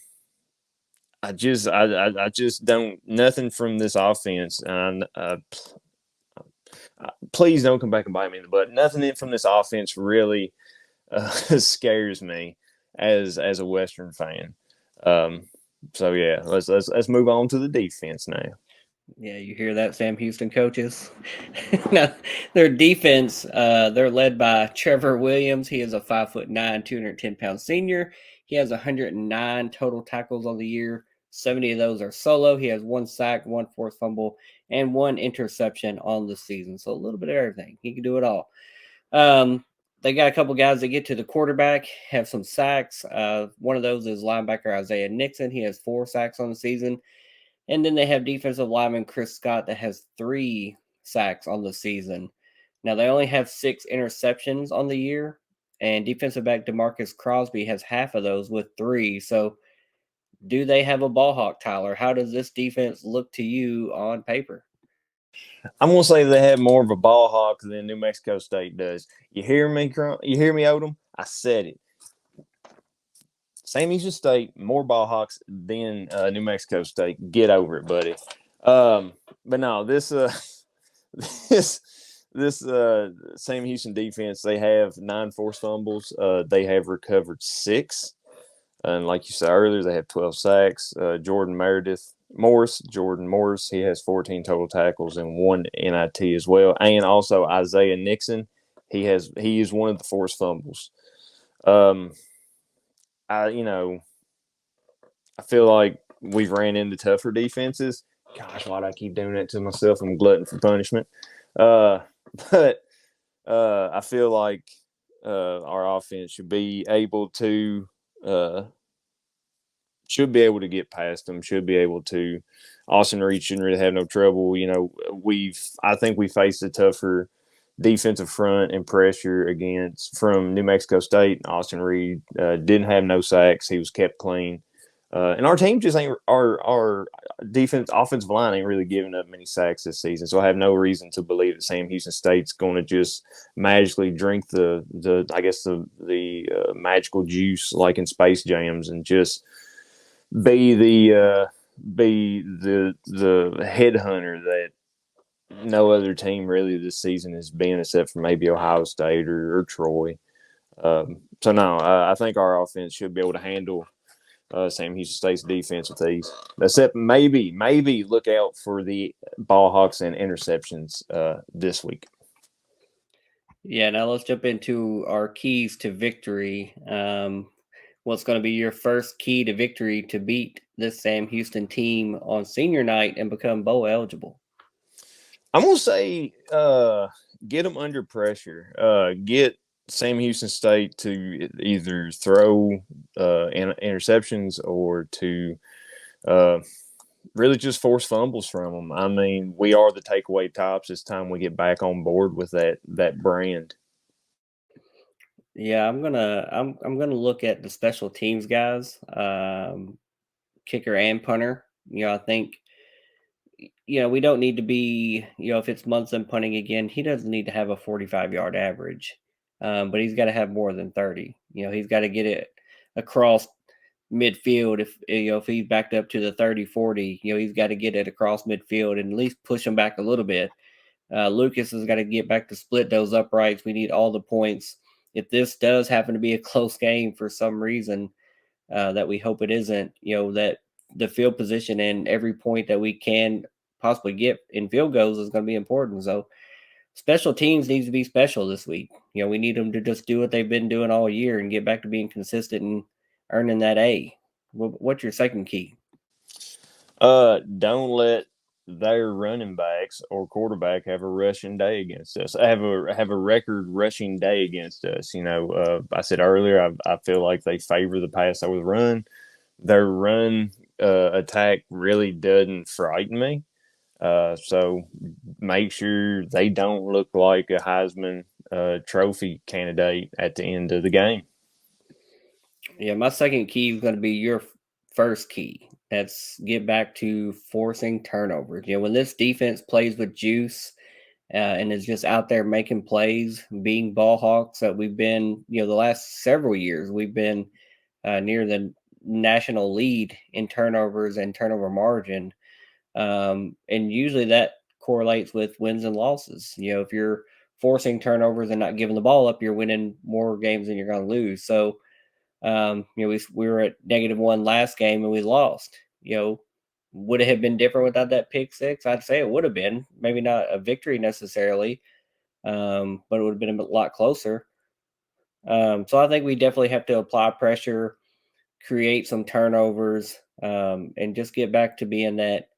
just don't, nothing from this offense. And please don't come back and bite me in the butt. Nothing from this offense really scares me as a Western fan. So yeah, let's move on to the defense now. Yeah, you hear that, Sam Houston coaches? Now, their defense, they're led by Trevor Williams. He is a 5'9", 210-pound senior. He has 109 total tackles on the year. 70 of those are solo. He has 1 sack, 1 forced fumble, and 1 interception on the season. So a little bit of everything. He can do it all. They got a couple guys that get to the quarterback, have some sacks. One of those is linebacker Isaiah Nixon. He has 4 sacks on the season. And then they have defensive lineman Chris Scott that has 3 sacks on the season. Now, they only have 6 interceptions on the year, and defensive back DeMarcus Crosby has half of those with 3. So, do they have a ball hawk, Tyler? How does this defense look to you on paper? I'm gonna say they have more of a ball hawk than New Mexico State does. You hear me, You hear me, Odom? I said it. Sam Houston State, more ball hawks than New Mexico State. Get over it, buddy. But no, this this Sam Houston defense, they have 9 forced fumbles. They have recovered 6. And like you said earlier, they have 12 sacks. Jordan Morris, he has 14 total tackles and 1 NIT as well. And also Isaiah Nixon, he is one of the forced fumbles. I feel like we've ran into tougher defenses. Gosh, why do I keep doing that to myself? I'm glutton for punishment. But I feel like our offense should be able to get past them. Should be able to. Austin Reed shouldn't really have no trouble. I think we faced a tougher defensive front and pressure from New Mexico State. Austin Reed didn't have no sacks. He was kept clean. And our team just ain't our offensive line ain't really giving up many sacks this season. So I have no reason to believe that Sam Houston State's going to just magically drink the magical juice like in Space Jams and just be the headhunter that no other team really this season has been except for maybe Ohio State or Troy. So no, I think our offense should be able to handle Sam Houston State's defense with these. Except maybe look out for the ball hawks and interceptions this week. Yeah, now let's jump into our keys to victory. What's going to be your first key to victory to beat this Sam Houston team on senior night and become bowl eligible? I'm going to say get them under pressure. Get Sam Houston State to either throw interceptions or to really just force fumbles from them. I mean, we are the takeaway tops. It's time we get back on board with that brand. Yeah, I'm gonna look at the special teams guys, kicker and punter. I think we don't need to be if it's Munson punting again, he doesn't need to have a 45-yard average, but he's got to have more than 30. He's got to get it across midfield. If he's backed up to the 30-40, he's got to get it across midfield and at least push him back a little bit. Lucas has got to get back to split those uprights. We need all the points. If this does happen to be a close game for some reason, that we hope it isn't, that the field position and every point that we can possibly get in field goals is going to be important. So special teams needs to be special this week. We need them to just do what they've been doing all year and get back to being consistent and earning that A. What's your second key? Don't let their running backs or quarterback have a rushing day against us. Have a record rushing day against us. I said earlier, I feel like they favor the pass over the run. Their run attack really doesn't frighten me. So make sure they don't look like a Heisman Trophy candidate at the end of the game. Yeah, my second key is going to be your first key. That's get back to forcing turnovers. When this defense plays with juice and is just out there making plays, being ball hawks that we've been, the last several years, we've been near the national lead in turnovers and turnover margin. And usually that correlates with wins and losses. If you're forcing turnovers and not giving the ball up, you're winning more games than you're going to lose. So, we were at -1 last game and we lost. Would it have been different without that pick six? I'd say it would have been. Maybe not a victory necessarily, but it would have been a lot closer. So I think we definitely have to apply pressure, create some turnovers, and just get back to being that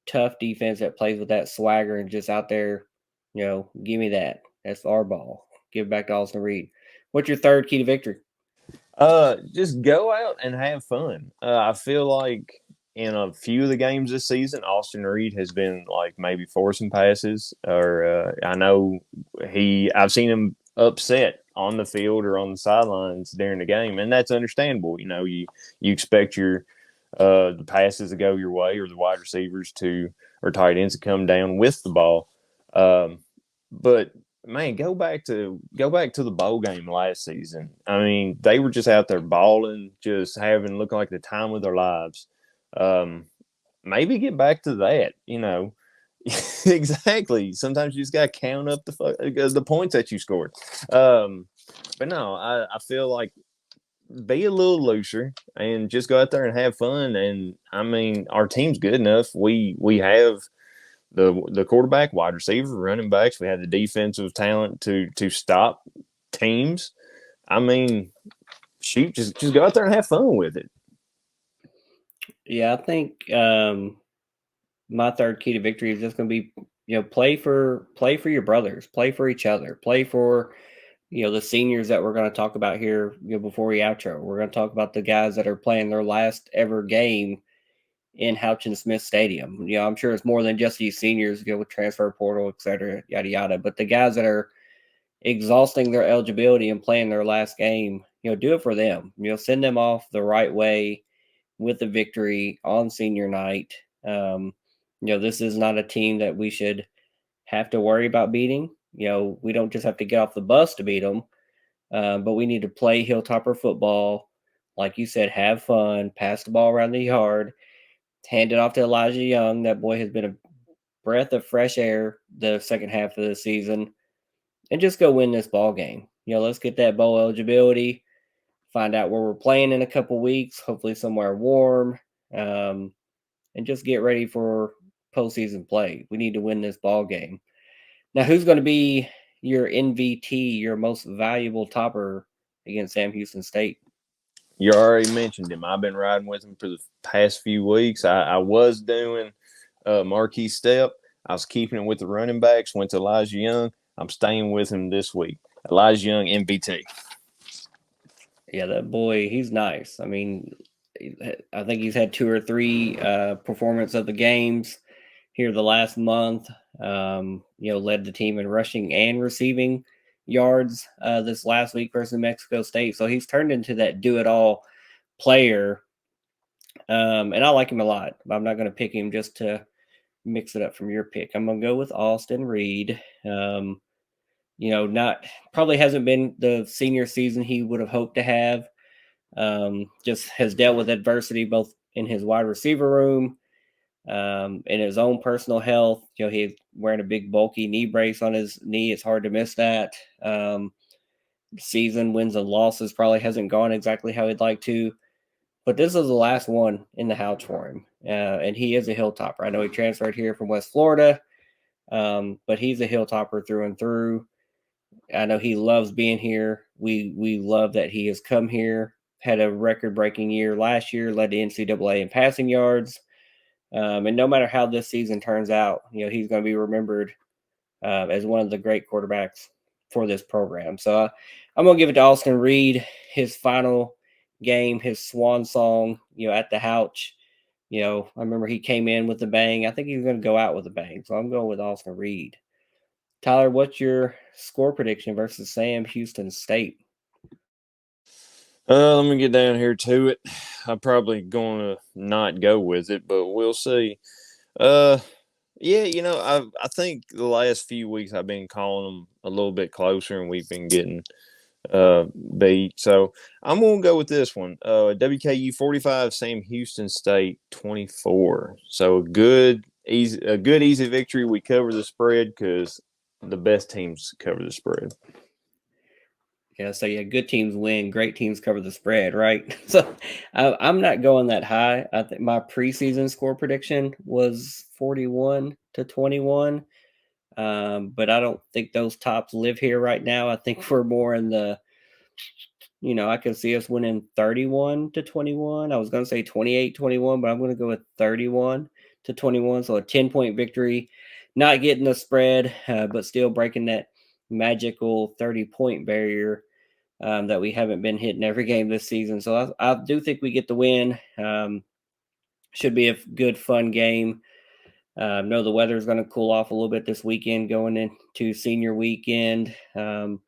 tough defense that plays with that swagger and just out there, give me that. That's our ball. Give it back to Austin Reed. What's your third key to victory? Just go out and have fun. I feel like in a few of the games this season, Austin Reed has been like maybe forcing passes, or I know I've seen him upset on the field or on the sidelines during the game, and that's understandable. You expect your the passes that go your way or the wide receivers or tight ends to come down with the ball. But man, go back to the bowl game last season. I mean, they were just out there balling, just looking like the time of their lives. Maybe get back to that, Exactly. Sometimes you just got to count up the points that you scored. But no, I feel like be a little looser and just go out there and have fun. And I mean, our team's good enough. We have the quarterback, wide receiver, running backs. We have the defensive talent to stop teams. I mean, shoot, just go out there and have fun with it. Yeah, I think my third key to victory is just going to be, play for your brothers, play for each other, play for, the seniors that we're going to talk about here, before we outro. We're going to talk about the guys that are playing their last ever game in Houchin Smith Stadium. I'm sure it's more than just these seniors, with transfer portal, et cetera, yada, yada. But the guys that are exhausting their eligibility and playing their last game, do it for them. Send them off the right way with the victory on senior night. This is not a team that we should have to worry about beating. We don't just have to get off the bus to beat them, but we need to play Hilltopper football. Like you said, have fun, pass the ball around the yard, hand it off to Elijah Young. That boy has been a breath of fresh air the second half of the season, and just go win this ball game. Let's get that bowl eligibility, find out where we're playing in a couple weeks, hopefully somewhere warm, and just get ready for postseason play. We need to win this ball game. Now, who's going to be your NVT, your most valuable topper against Sam Houston State? You already mentioned him. I've been riding with him for the past few weeks. I was doing Marquis Step. I was keeping it with the running backs, went to Elijah Young. I'm staying with him this week. Elijah Young, MVP. Yeah, that boy, he's nice. I mean, I think he's had 2 or 3 performance of the games here the last month. Led the team in rushing and receiving yards this last week versus Mexico State. So he's turned into that do-it-all player. And I like him a lot. I'm not going to pick him just to mix it up from your pick. I'm going to go with Austin Reed. Not probably hasn't been the senior season he would have hoped to have. Just has dealt with adversity both in his wide receiver room, in his own personal health. He's wearing a big bulky knee brace on his knee. It's hard to miss that. Season wins and losses probably hasn't gone exactly how he'd like to, but this is the last one in the house for him. And he is a Hilltopper. I know he transferred here from West Florida, but he's a Hilltopper through and through. I know he loves being here. We love that he has come here, had a record-breaking year last year, led the NCAA in passing yards. And no matter how this season turns out, he's going to be remembered as one of the great quarterbacks for this program. So I'm going to give it to Austin Reed, his final game, his swan song, at the Houch. I remember he came in with a bang. I think he's going to go out with a bang. So I'm going with Austin Reed. Tyler, what's your score prediction versus Sam Houston State? Let me get down here to it. I'm probably going to not go with it, but we'll see. I think the last few weeks I've been calling them a little bit closer, and we've been getting beat. So I'm going to go with this one. WKU 45, Sam Houston State 24. So a good easy victory. We cover the spread because the best teams cover the spread. Yeah, so good teams win, great teams cover the spread, right? So I'm not going that high. I think my preseason score prediction was 41-21, but I don't think those tops live here right now. I think we're more in the, I can see us winning 31-21. I was going to say 28-21, but I'm going to go with 31-21, so a 10-point victory. Not getting the spread, but still breaking that magical 30-point barrier that we haven't been hitting every game this season. So I do think we get the win. Should be a good, fun game. Know the weather is going to cool off a little bit this weekend going into senior weekend. I'm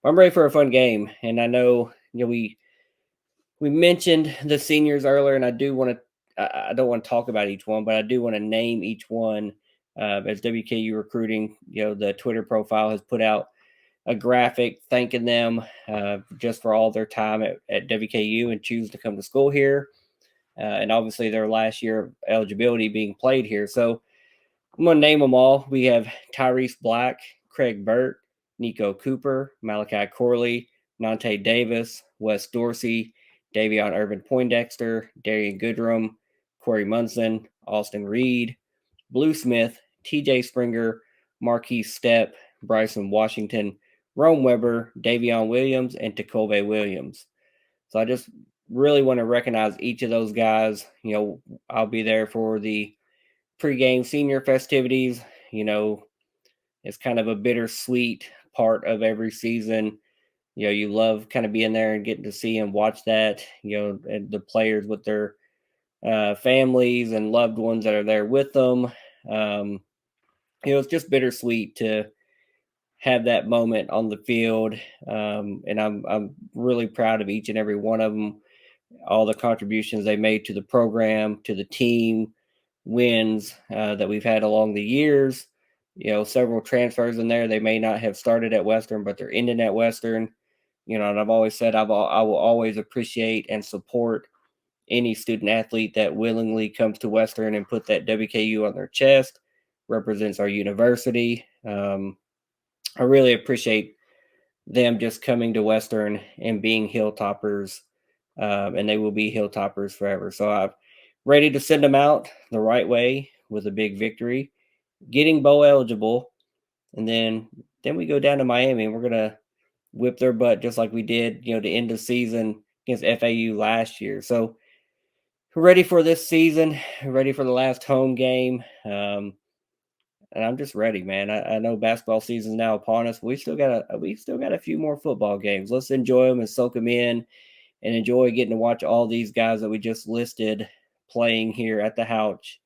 ready for a fun game. And I know, we mentioned the seniors earlier, and I do want to I don't want to talk about each one, but I do want to name each one. As WKU recruiting, the Twitter profile has put out a graphic thanking them just for all their time at WKU and choose to come to school here. And obviously their last year of eligibility being played here. So I'm going to name them all. We have Tyrese Black, Craig Burt, Nico Cooper, Malachi Corley, Nante Davis, Wes Dorsey, Davion Irvin Poindexter, Darian Goodrum, Corey Munson, Austin Reed, Blue Smith, TJ Springer, Marquise Stepp, Bryson Washington, Rome Weber, Davion Williams, and Tacove Williams. So I just really want to recognize each of those guys. I'll be there for the pregame senior festivities. It's kind of a bittersweet part of every season. You love kind of being there and getting to see and watch that, and the players with their families and loved ones that are there with them. It's just bittersweet to have that moment on the field. And I'm really proud of each and every one of them, all the contributions they made to the program, to the team, wins that we've had along the years. Several transfers in there. They may not have started at Western, but they're ending at Western. And I've always said I will always appreciate and support any student athlete that willingly comes to Western and put that WKU on their chest, represents our university. I really appreciate them just coming to Western and being Hilltoppers, and they will be Hilltoppers forever. So I'm ready to send them out the right way with a big victory, getting bowl eligible, and then we go down to Miami and we're gonna whip their butt just like we did, to end the season against FAU last year. So we're ready for this season, ready for the last home game. And I'm just ready, man. I know basketball season is now upon us. We still got a few more football games. Let's enjoy them and soak them in, and enjoy getting to watch all these guys that we just listed playing here at the Houch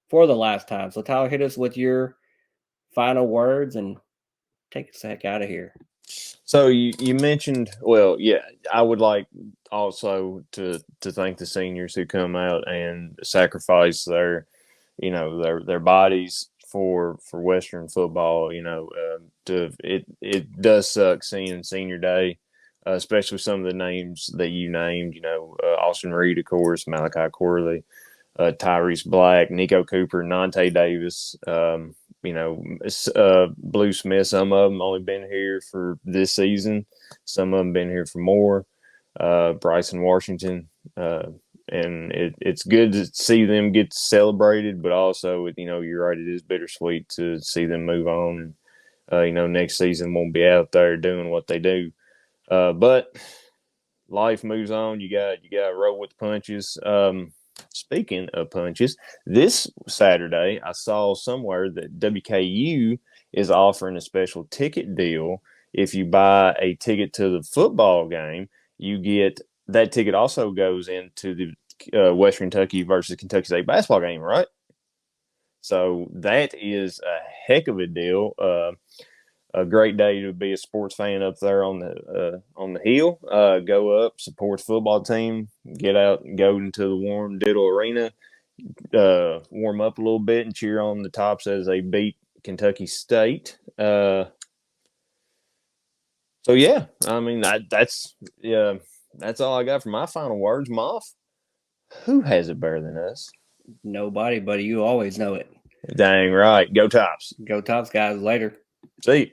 for the last time. So Tyler, hit us with your final words and take us the heck out of here. So you mentioned, well, yeah, I would like also to thank the seniors who come out and sacrifice their bodies for Western football. It does suck seeing senior day, especially some of the names that you named. Austin Reed, of course, Malachi Corley, Tyrese Black, Nico Cooper, Nante Davis. Blue Smith. Some of them only been here for this season. Some of them been here for more. Bryson Washington. And it's good to see them get celebrated, but also, you're right, it is bittersweet to see them move on. And, next season won't be out there doing what they do. But life moves on. You got to roll with the punches. Speaking of punches, this Saturday I saw somewhere that WKU is offering a special ticket deal. If you buy a ticket to the football game, you get that ticket also goes into the Western Kentucky versus Kentucky State basketball game, right? So that is a heck of a deal. A great day to be a sports fan up there on the hill. Go up, support the football team, get out and go into the warm Diddle Arena, warm up a little bit and cheer on the Tops as they beat Kentucky State. So yeah, I mean that's all I got for my final words. Moff, who has it better than us? Nobody, buddy. You always know it. Dang right. Go Tops. Go Tops, guys. Later. See you.